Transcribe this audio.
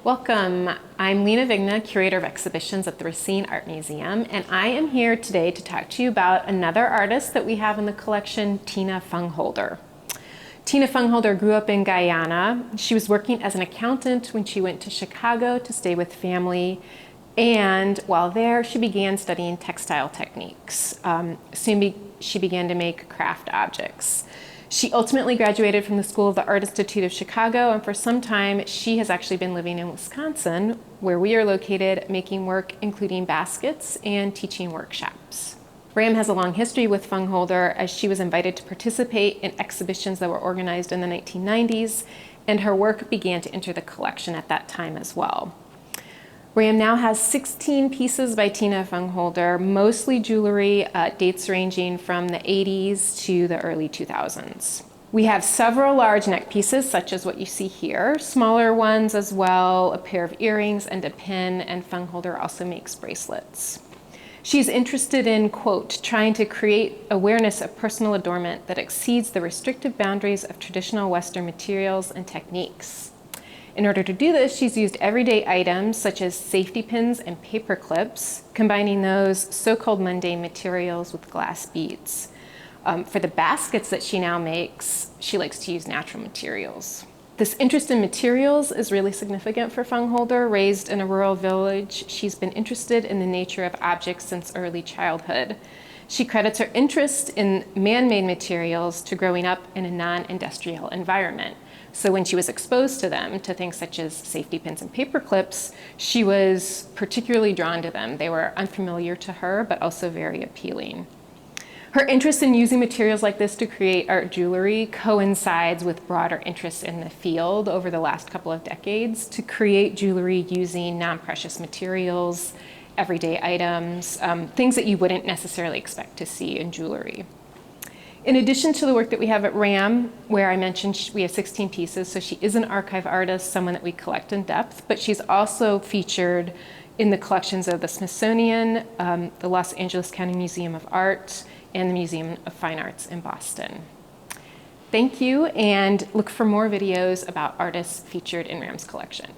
Welcome. I'm Lena Vigna, Curator of Exhibitions at the Racine Art Museum, and I am here today to talk to you about another artist that we have in the collection, Tina Fung Holder. Tina Fung Holder grew up in Guyana. She was working as an accountant when she went to Chicago to stay with family, and while there she began studying textile techniques. Soon she began to make craft objects. She ultimately graduated from the School of the Art Institute of Chicago, and for some time she has actually been living in Wisconsin, where we are located, making work including baskets and teaching workshops. RAM has a long history with Fung Holder, as she was invited to participate in exhibitions that were organized in the 1990s, and her work began to enter the collection at that time as well. RAM now has 16 pieces by Tina Fung Holder, mostly jewelry, dates ranging from the 80s to the early 2000s. We have several large neck pieces, such as what you see here, smaller ones as well, a pair of earrings and a pin, and Fung Holder also makes bracelets. She's interested in, quote, trying to create awareness of personal adornment that exceeds the restrictive boundaries of traditional Western materials and techniques. In order to do this, she's used everyday items such as safety pins and paper clips, combining those so-called mundane materials with glass beads. For the baskets that she now makes, she likes to use natural materials. This interest in materials is really significant for Fung Holder. Raised in a rural village, she's been interested in the nature of objects since early childhood. She credits her interest in man-made materials to growing up in a non-industrial environment. So when she was exposed to them, to things such as safety pins and paper clips, she was particularly drawn to them. They were unfamiliar to her, but also very appealing. Her interest in using materials like this to create art jewelry coincides with broader interests in the field over the last couple of decades to create jewelry using non-precious materials, everyday items, things that you wouldn't necessarily expect to see in jewelry. In addition to the work that we have at RAM, where I mentioned we have 16 pieces, so she is an archive artist, someone that we collect in depth, but she's also featured in the collections of the Smithsonian, the Los Angeles County Museum of Art, and the Museum of Fine Arts in Boston. Thank you, and look for more videos about artists featured in RAM's collection.